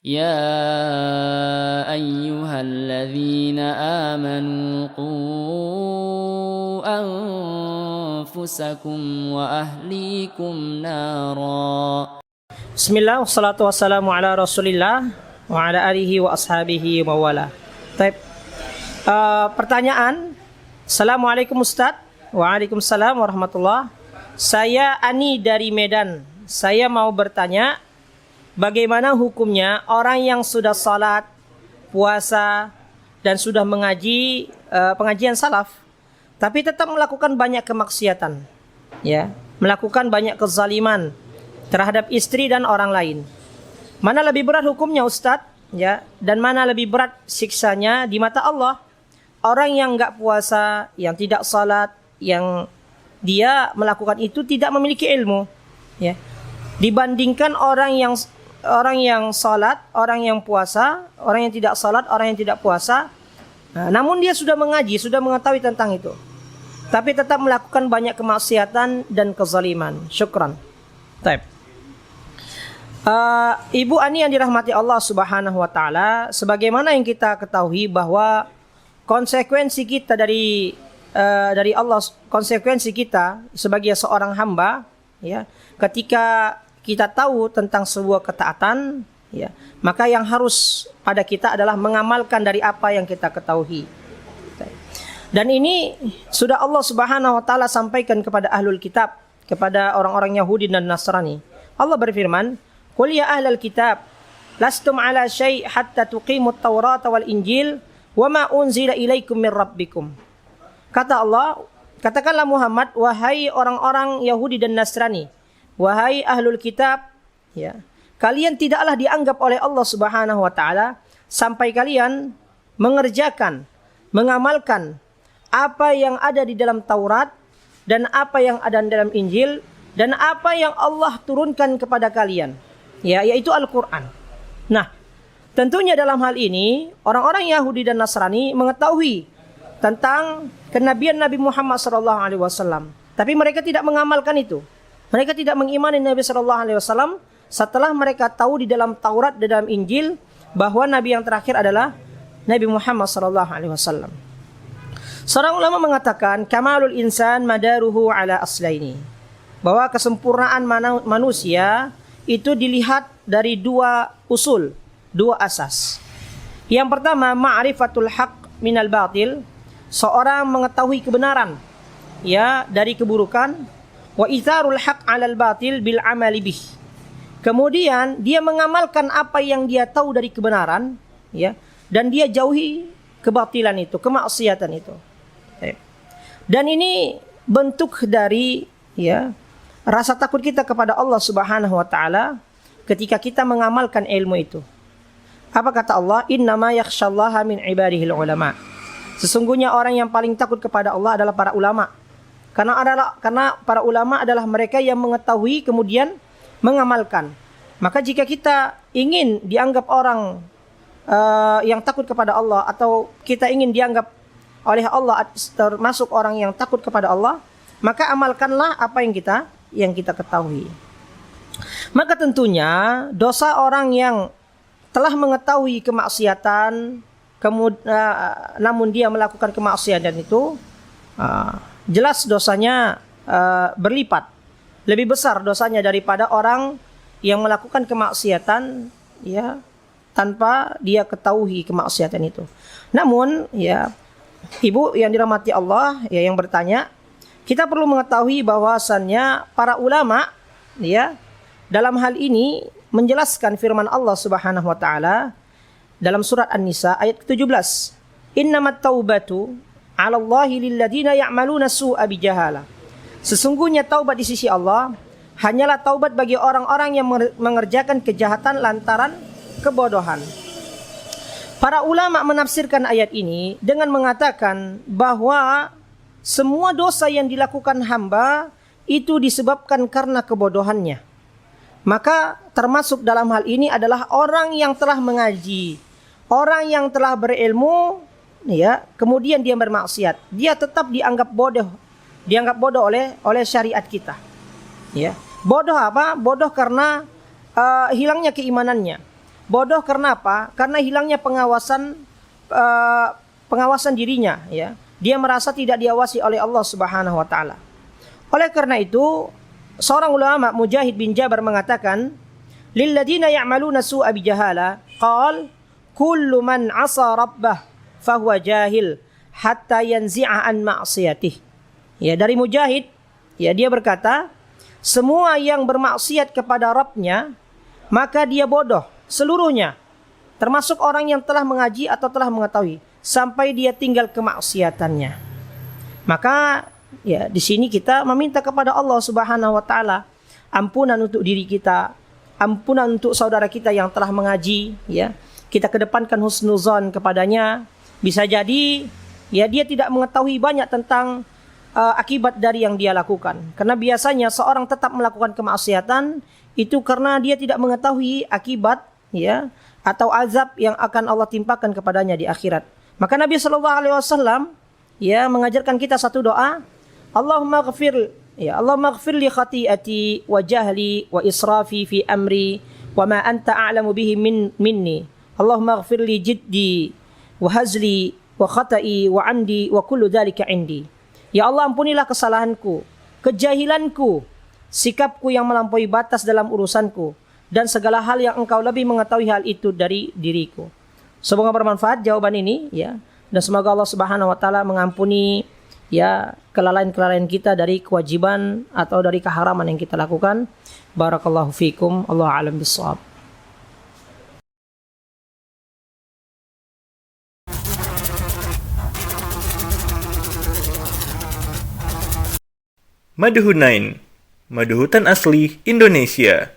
يا أيها الذين آمنوا قوا أنفسكم وأهليكم نارا. Bismillah, wassalatu wassalamu ala rasulillah wa ala alihi wa ashabihi wa wala. Pertanyaan. Assalamualaikum Ustaz. Waalaikumsalam warahmatullah. Saya Ani dari Medan. Saya mau bertanya, bagaimana hukumnya orang yang sudah salat, puasa, dan sudah mengaji pengajian salaf, tapi tetap melakukan banyak kemaksiatan, ya, melakukan banyak kezaliman terhadap istri dan orang lain. Mana lebih berat hukumnya Ustadz? Ya, dan mana lebih berat siksanya di mata Allah? Orang yang enggak puasa, yang tidak salat, yang dia melakukan itu tidak memiliki ilmu, ya, dibandingkan orang yang salat, orang yang puasa, orang yang tidak salat, orang yang tidak puasa. Nah, namun dia sudah mengaji, sudah mengetahui tentang itu, tapi tetap melakukan banyak kemaksiatan dan kezaliman. Syukran. Taib. Ibu Ani yang dirahmati Allah Subhanahu wa taala, sebagaimana yang kita ketahui bahwa konsekuensi kita dari Allah, konsekuensi kita sebagai seorang hamba, ya, ketika kita tahu tentang sebuah ketaatan, ya, maka yang harus pada kita adalah mengamalkan dari apa yang kita ketahui. Dan ini sudah Allah Subhanahu wa taala sampaikan kepada ahlul kitab, kepada orang-orang Yahudi dan Nasrani. Allah berfirman, "Qul ya ahlal kitab, lastum ala syai' hatta tuqimut Taurata wal Injil wa ma unzila ilaikum min rabbikum." Kata Allah, katakanlah Muhammad, wahai orang-orang Yahudi dan Nasrani, wahai ahlul kitab, ya, kalian tidaklah dianggap oleh Allah Subhanahu wa taala sampai kalian mengerjakan, mengamalkan apa yang ada di dalam Taurat dan apa yang ada di dalam Injil dan apa yang Allah turunkan kepada kalian, ya, yaitu Al-Qur'an. Nah, tentunya dalam hal ini orang-orang Yahudi dan Nasrani mengetahui tentang kenabian Nabi Muhammad SAW, tapi mereka tidak mengamalkan itu. Mereka tidak mengimani Nabi SAW setelah mereka tahu di dalam Taurat dan dalam Injil bahwa Nabi yang terakhir adalah Nabi Muhammad SAW. Seorang ulama mengatakan, kamalul insan madaruhu ala aslaini, bahwa kesempurnaan manusia itu dilihat dari dua usul, dua asas. Yang pertama, ma'rifatul haq minal batil, seorang mengetahui kebenaran, ya, dari keburukan. Wa itharul haq 'alal batil bil amali bih. Kemudian dia mengamalkan apa yang dia tahu dari kebenaran, ya, dan dia jauhi kebatilan itu, kemaksiatan itu. Dan ini bentuk dari, ya, rasa takut kita kepada Allah Subhanahu wa taala ketika kita mengamalkan ilmu itu. Apa kata Allah? Innama yakhsyallaha min ibadihil ulama. Sesungguhnya orang yang paling takut kepada Allah adalah para ulama. Karena para ulama adalah mereka yang mengetahui kemudian mengamalkan. Maka jika kita ingin dianggap orang yang takut kepada Allah, atau kita ingin dianggap oleh Allah termasuk orang yang takut kepada Allah, maka amalkanlah apa yang kita ketahui. Maka tentunya dosa orang yang telah mengetahui kemaksiatan, namun dia melakukan kemaksiatan itu, jelas dosanya berlipat, lebih besar dosanya daripada orang yang melakukan kemaksiatan, ya, tanpa dia ketahui kemaksiatan itu. Namun, ya, ibu yang dirahmati Allah, ya, yang bertanya, kita perlu mengetahui bahwasannya para ulama, ya, dalam hal ini menjelaskan firman Allah Subhanahu wa taala dalam surat An-Nisa ayat ke-17. Innamat taubatu 'alallahi lilladina ya'maluna su'a bijahala. Sesungguhnya taubat di sisi Allah hanyalah taubat bagi orang-orang yang mengerjakan kejahatan lantaran kebodohan. Para ulama menafsirkan ayat ini dengan mengatakan bahwa semua dosa yang dilakukan hamba itu disebabkan karena kebodohannya. Maka termasuk dalam hal ini adalah orang yang telah mengaji, orang yang telah berilmu, ya, kemudian dia bermaksiat, dia tetap dianggap bodoh oleh syariat kita. Ya, bodoh apa? Bodoh karena hilangnya keimanannya, Bodoh karena apa? Karena hilangnya pengawasan dirinya, ya. Dia merasa tidak diawasi oleh Allah Subhanahu wa taala. Oleh karena itu, seorang ulama Mujahid bin Jabar mengatakan, "Lilladina ya'maluna su'a bijahala, qal kullu man 'asa rabbah fahuwa jahil hatta yanzi'a an ma'siyatih." Ya, dari Mujahid, ya, dia berkata, semua yang bermaksiat kepada Rabbnya, maka dia bodoh seluruhnya, termasuk orang yang telah mengaji atau telah mengetahui, sampai dia tinggal kemaksiatannya. Maka ya, di sini kita meminta kepada Allah Subhanahu wa taala ampunan untuk diri kita, ampunan untuk saudara kita yang telah mengaji, ya. Kita kedepankan husnuzon kepadanya. Bisa jadi ya dia tidak mengetahui banyak tentang akibat dari yang dia lakukan. Karena biasanya seorang tetap melakukan kemaksiatan itu karena dia tidak mengetahui akibat, ya, atau azab yang akan Allah timpakan kepadanya di akhirat. Maka Nabi SAW ya mengajarkan kita satu doa, Allahumma ghfir li khati'ati wa jahli wa israfi fi amri wa ma anta a'lamu bihi minni. Allahumma ghfir li jiddi wa hazli wa khata'i wa amdi wa kullu dhalika indi. Ya Allah, ampunilah kesalahanku, kejahilanku, sikapku yang melampaui batas dalam urusanku, dan segala hal yang engkau lebih mengetahui hal itu dari diriku. Semoga bermanfaat jawaban ini, ya, dan semoga Allah Subhanahu wa taala mengampuni ya kelalaian-kelalaian kita dari kewajiban atau dari keharaman yang kita lakukan. Barakallahu fikum, Allahu a'lam bissawab. Madu Hunain, madu hutan asli Indonesia.